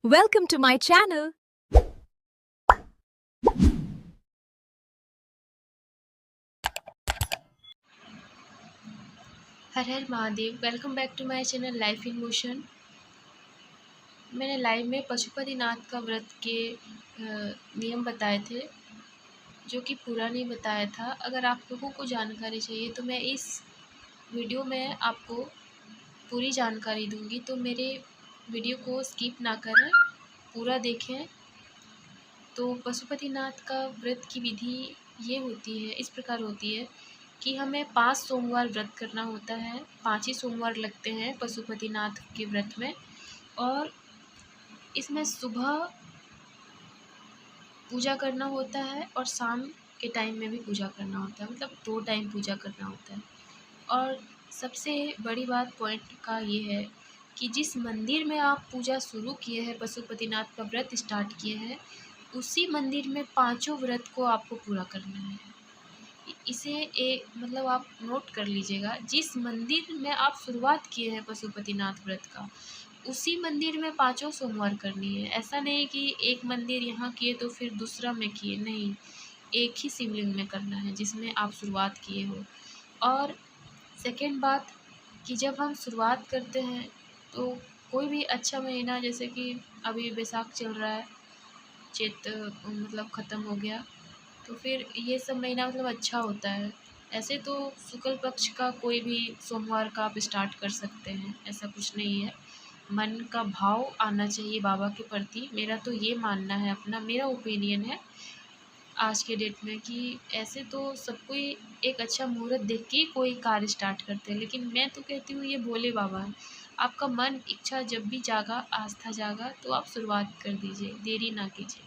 Welcome to my channel. हर हर Mahadev. Welcome back to my channel life in motion. मैंने live में पशुपतिनाथ का व्रत के नियम बताए थे, जो कि पूरा नहीं बताया था। अगर आप लोगों को जानकारी चाहिए तो मैं इस वीडियो में आपको पूरी जानकारी दूंगी, तो मेरे वीडियो को स्किप ना करें, पूरा देखें। तो पशुपतिनाथ का व्रत की विधि ये होती है, इस प्रकार होती है कि हमें 5 सोमवार व्रत करना होता है। 5 ही सोमवार लगते हैं पशुपतिनाथ के व्रत में। और इसमें सुबह पूजा करना होता है और शाम के टाइम में भी पूजा करना होता है, मतलब 2 टाइम पूजा करना होता है। और सबसे बड़ी बात पॉइंट का ये है कि जिस मंदिर में आप पूजा शुरू किए हैं, पशुपतिनाथ का व्रत स्टार्ट किए हैं, उसी मंदिर में पाँचों व्रत को आपको पूरा करना है। इसे मतलब आप नोट कर लीजिएगा, जिस मंदिर में आप शुरुआत किए हैं पशुपतिनाथ व्रत का, उसी मंदिर में पाँचों सोमवार करनी है। ऐसा नहीं कि एक मंदिर यहाँ किए तो फिर दूसरा में किए, नहीं, एक ही शिवलिंग में करना है जिसमें आप शुरुआत किए हो। और सेकेंड बात कि जब हम शुरुआत करते हैं तो कोई भी अच्छा महीना, जैसे कि अभी बैसाख चल रहा है, चैत मतलब ख़त्म हो गया, तो फिर ये सब महीना मतलब अच्छा होता है। ऐसे तो शुक्ल पक्ष का कोई भी सोमवार का आप स्टार्ट कर सकते हैं, ऐसा कुछ नहीं है। मन का भाव आना चाहिए बाबा के प्रति, मेरा तो ये मानना है, अपना मेरा ओपिनियन है आज के डेट में, कि ऐसे तो सब कोई एक अच्छा मुहूर्त देख के कोई कार्य स्टार्ट करते हैं, लेकिन मैं तो कहती हूँ ये भोले बाबा हैं। आपका मन इच्छा जब भी जागा, आस्था जागा, तो आप शुरुआत कर दीजिए, देरी ना कीजिए।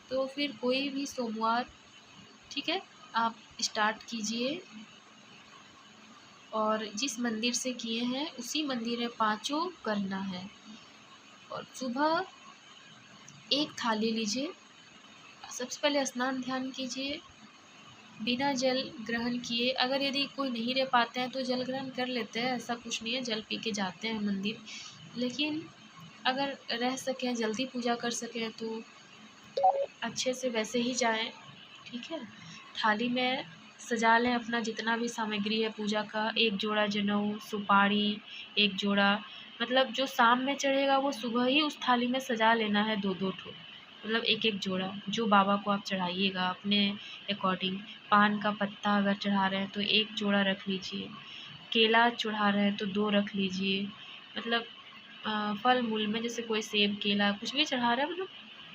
तो फिर कोई भी सोमवार, ठीक है, आप स्टार्ट कीजिए और जिस मंदिर से किए हैं उसी मंदिर में पाँचों करना है। और सुबह एक थाली लीजिए, सबसे पहले स्नान ध्यान कीजिए बिना जल ग्रहण किए। अगर यदि कोई नहीं रह पाते हैं तो जल ग्रहण कर लेते हैं, ऐसा कुछ नहीं है, जल पी के जाते हैं मंदिर। लेकिन अगर रह सकें, जल्दी पूजा कर सकें, तो अच्छे से वैसे ही जाएं, ठीक है। थाली में सजा लें अपना जितना भी सामग्री है पूजा का, एक जोड़ा जनेऊ, सुपारी, एक जोड़ा, मतलब जो शाम में चढ़ेगा वो सुबह ही उस थाली में सजा लेना है, दो दो ठो, मतलब एक एक जोड़ा, जो बाबा को आप चढ़ाइएगा अपने अकॉर्डिंग। पान का पत्ता अगर चढ़ा रहे हैं तो एक जोड़ा रख लीजिए, केला चढ़ा रहे हैं तो 2 रख लीजिए, मतलब फल मूल में जैसे कोई सेब, केला कुछ भी चढ़ा रहा है, मतलब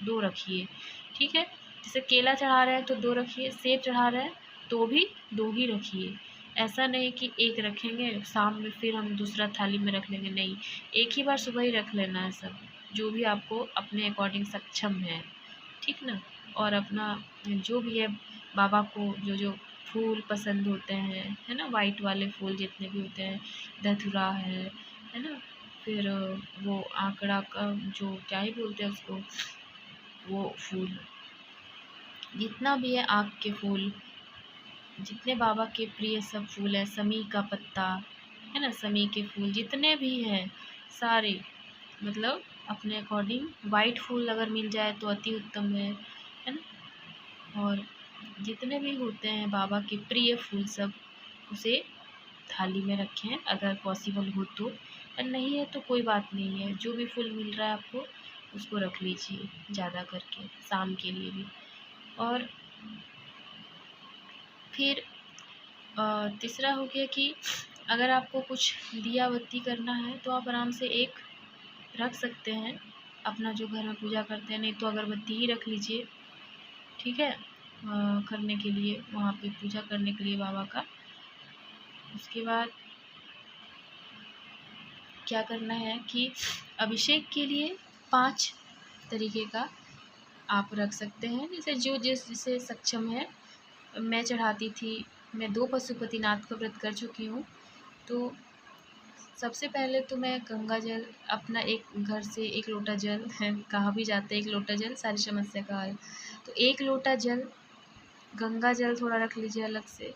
2 रखिए, ठीक है। जैसे केला चढ़ा रहे हैं तो 2 रखिए, सेब चढ़ा रहे हैं तो भी 2 ही रखिए। ऐसा नहीं कि एक रखेंगे शाम में फिर हम दूसरा थाली में रख लेंगे, नहीं, एक ही बार सुबह ही रख लेना है सब, जो भी आपको अपने अकॉर्डिंग सक्षम है, ठीक ना। और अपना जो भी है, बाबा को जो जो फूल पसंद होते हैं, है ना, वाइट वाले फूल जितने भी होते हैं, धतूरा है ना, फिर वो आंकड़ा का जो क्या ही बोलते हैं उसको, वो फूल, जितना भी है आँख के फूल, जितने बाबा के प्रिय सब फूल हैं, समी का पत्ता, है ना, समी के फूल जितने भी हैं सारे, मतलब अपने अकॉर्डिंग। वाइट फूल अगर मिल जाए तो अति उत्तम है ना। और जितने भी होते हैं बाबा के प्रिय फूल सब, उसे थाली में रखें अगर पॉसिबल हो तो, और नहीं है तो कोई बात नहीं है, जो भी फूल मिल रहा है आपको उसको रख लीजिए ज़्यादा करके शाम के लिए भी। और फिर तीसरा हो गया कि अगर आपको कुछ दिया बत्ती करना है तो आप आराम से एक रख सकते हैं, अपना जो घर में पूजा करते हैं, नहीं तो अगरबत्ती ही रख लीजिए, ठीक है, करने के लिए, वहाँ पे पूजा करने के लिए बाबा का। उसके बाद क्या करना है कि अभिषेक के लिए 5 तरीके का आप रख सकते हैं, जैसे जो जिसे सक्षम है। मैं चढ़ाती थी, मैं 2 पशुपतिनाथ का व्रत कर चुकी हूँ, तो सबसे पहले तो मैं गंगा जल अपना, एक घर से 1 लोटा जल है, कहा भी जाता है 1 लोटा जल सारी समस्या का हल, तो 1 लोटा जल, गंगा जल थोड़ा रख लीजिए अलग से,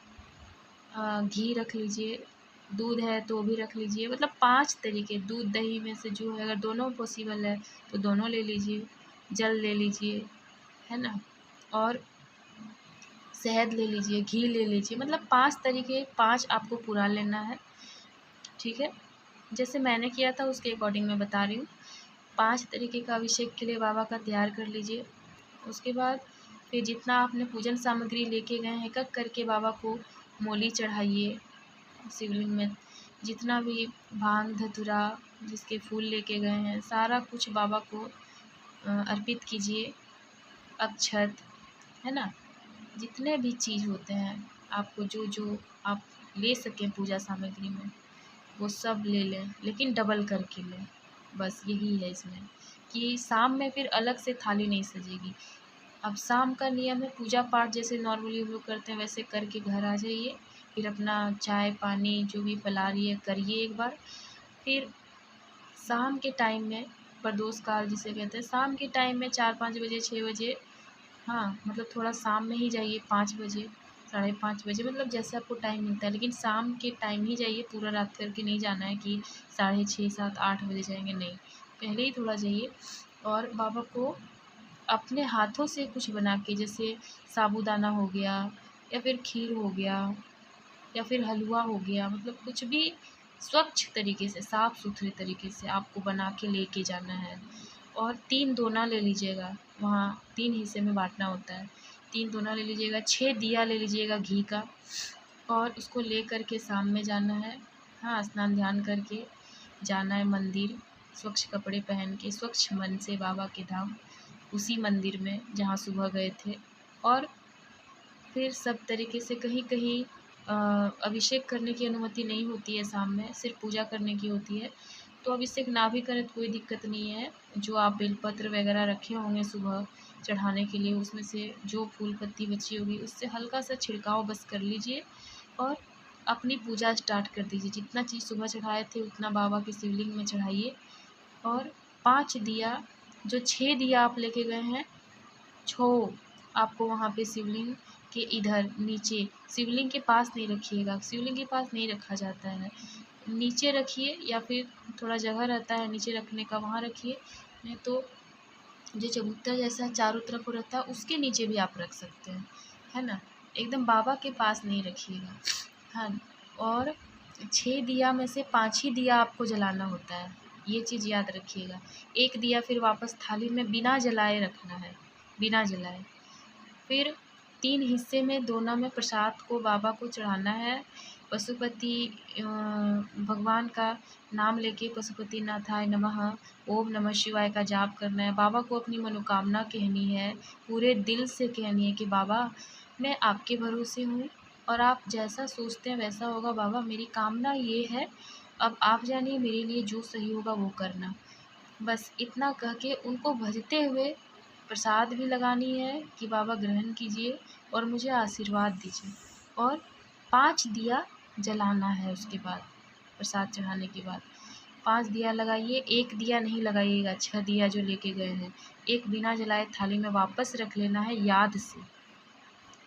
घी रख लीजिए, दूध है तो वो भी रख लीजिए। मतलब 5 तरीके, दूध दही में से जो है, अगर दोनों पॉसिबल है तो दोनों ले लीजिए। जल ले लीजिए, है ना, और शहद ले लीजिए, घी ले लीजिए। मतलब 5 तरीके, 5 आपको पूरा लेना है, ठीक है। जैसे मैंने किया था उसके अकॉर्डिंग मैं बता रही हूँ। 5 तरीके का अभिषेक के लिए बाबा का तैयार कर लीजिए। उसके बाद फिर जितना आपने पूजन सामग्री लेके गए हैं, एक-एक करके बाबा को मोली चढ़ाइए शिवलिंग में। जितना भी भांग धतूरा, जिसके फूल लेके गए हैं, सारा कुछ बाबा को अर्पित कीजिए। अक्षत, है ना, जितने भी चीज़ होते हैं, आपको जो जो आप ले सकें पूजा सामग्री में, वो सब ले लें, लेकिन डबल करके लें। बस यही है इसमें, कि शाम में फिर अलग से थाली नहीं सजेगी। अब शाम का नियम है पूजा पाठ, जैसे नॉर्मली हम लोग करते हैं वैसे करके घर आ जाइए। फिर अपना चाय पानी जो भी फलाहारी है करिए एक बार। फिर शाम के टाइम में प्रदोष काल जिसे कहते हैं, शाम के टाइम में 4-5 बजे 6 बजे, हाँ मतलब थोड़ा शाम में ही जाइए, 5 बजे 5:30 बजे, मतलब जैसे आपको टाइम मिलता है, लेकिन शाम के टाइम ही जाइए। पूरा रात करके नहीं जाना है कि 6:30 7 8 बजे जाएंगे, नहीं, पहले ही थोड़ा जाइए। और बाबा को अपने हाथों से कुछ बना के, जैसे साबूदाना हो गया, या फिर खीर हो गया, या फिर हलवा हो गया, मतलब कुछ भी स्वच्छ तरीके से, साफ़ सुथरे तरीके से आपको बना के लेके जाना है। और 3 दोना ले लीजिएगा, वहाँ 3 हिस्से में बाँटना होता है। 3 दोना ले लीजिएगा, 6 दिया ले लीजिएगा घी का, और उसको ले कर के शाम में जाना है। हाँ, स्नान ध्यान करके जाना है मंदिर, स्वच्छ कपड़े पहन के, स्वच्छ मन से बाबा के धाम, उसी मंदिर में जहाँ सुबह गए थे। और फिर सब तरीके से कहीं-कहीं अभिषेक करने की अनुमति नहीं होती है शाम में, सिर्फ़ पूजा करने की होती है। तो अभिषेक ना भी करें तो कोई दिक्कत नहीं है। जो आप बेलपत्र वगैरह रखे होंगे सुबह चढ़ाने के लिए, उसमें से जो फूल पत्ती बची होगी उससे हल्का-सा छिड़काव बस कर लीजिए, और अपनी पूजा स्टार्ट कर दीजिए। जितना चीज़ सुबह चढ़ाए थे उतना बाबा के शिवलिंग में चढ़ाइए। और 5 दिया, जो 6 दिया आप लेके गए हैं, छो आपको वहाँ पे शिवलिंग के इधर नीचे, शिवलिंग के पास नहीं रखिएगा, शिवलिंग के पास नहीं रखा जाता है। नीचे रखिए, या फिर थोड़ा जगह रहता है नीचे रखने का, वहाँ रखिए। नहीं तो जो चबूतरा जैसा चारों तरफ रहता है उसके नीचे भी आप रख सकते हैं, है ना। एकदम बाबा के पास नहीं रखिएगा। हाँ, और 6 दिया में से 5 ही दिया आपको जलाना होता है, ये चीज़ याद रखिएगा। 1 दिया फिर वापस थाली में बिना जलाए रखना है, बिना जलाए। फिर 3 हिस्से में दोना में प्रसाद को बाबा को चढ़ाना है। पशुपति भगवान का नाम लेके पशुपति नाथाय नमः, ओम नमः शिवाय का जाप करना है। बाबा को अपनी मनोकामना कहनी है, पूरे दिल से कहनी है कि बाबा मैं आपके भरोसे हूँ, और आप जैसा सोचते हैं वैसा होगा बाबा, मेरी कामना ये है, अब आप जानिए मेरे लिए जो सही होगा वो करना। बस इतना कह के उनको भजते हुए प्रसाद भी लगानी है कि बाबा ग्रहण कीजिए और मुझे आशीर्वाद दीजिए। और 5 दिया जलाना है उसके बाद, प्रसाद चढ़ाने के बाद 5 दिया लगाइए। 1 दिया नहीं लगाइएगा, 6 दिया जो लेके गए हैं, 1 बिना जलाए थाली में वापस रख लेना है याद से।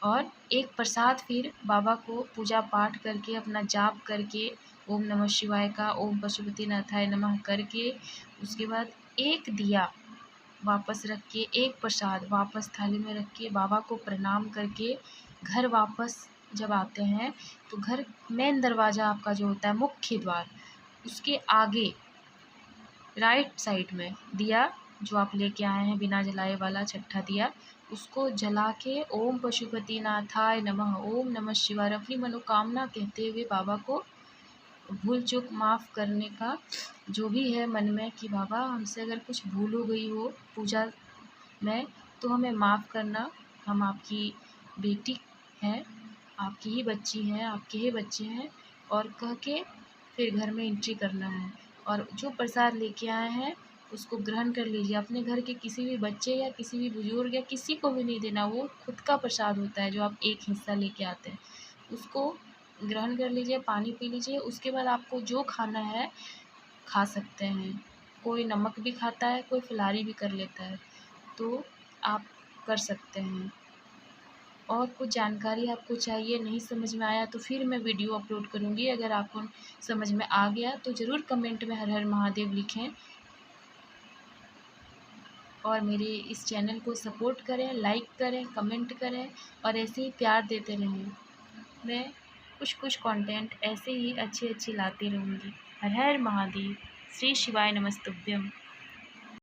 और एक प्रसाद फिर बाबा को पूजा पाठ करके, अपना जाप करके, ओम नमः शिवाय का, ओम पशुपतिनाथाय नमः करके, उसके बाद 1 दिया वापस रख के, एक प्रसाद वापस थाली में रख के, बाबा को प्रणाम करके घर वापस जब आते हैं, तो घर मेन दरवाज़ा आपका जो होता है मुख्य द्वार, उसके आगे राइट साइड में दिया जो आप लेके आए हैं बिना जलाए वाला छठा दिया, उसको जला के ओम पशुपतिनाथाय नमः, ओम नमः शिवाय, अपनी मनोकामना कहते हुए बाबा को भूल चूक माफ़ करने का जो भी है मन में, कि बाबा हमसे अगर कुछ भूल हो गई हो पूजा में तो हमें माफ़ करना, हम आपकी बेटी हैं, आपकी ही बच्ची हैं, आपके ही बच्चे हैं, और कह के फिर घर में एंट्री करना है। और जो प्रसाद लेके आए हैं उसको ग्रहण कर लीजिए। अपने घर के किसी भी बच्चे या किसी भी बुजुर्ग या किसी को भी नहीं देना, वो खुद का प्रसाद होता है जो आप एक हिस्सा लेके आते हैं, उसको ग्रहण कर लीजिए, पानी पी लीजिए। उसके बाद आपको जो खाना है खा सकते हैं। कोई नमक भी खाता है, कोई फलाहारी भी कर लेता है, तो आप कर सकते हैं। और कुछ जानकारी आपको चाहिए, नहीं समझ में आया तो फिर मैं वीडियो अपलोड करूँगी। अगर आपको समझ में आ गया तो ज़रूर कमेंट में हर हर महादेव लिखें और मेरे इस चैनल को सपोर्ट करें, लाइक करें, कमेंट करें और ऐसे ही प्यार देते रहें। मैं कुछ कुछ कंटेंट ऐसे ही अच्छी अच्छी लाती रहूँगी। हर हर महादेव। श्री शिवाय नमस्तुभ्यम।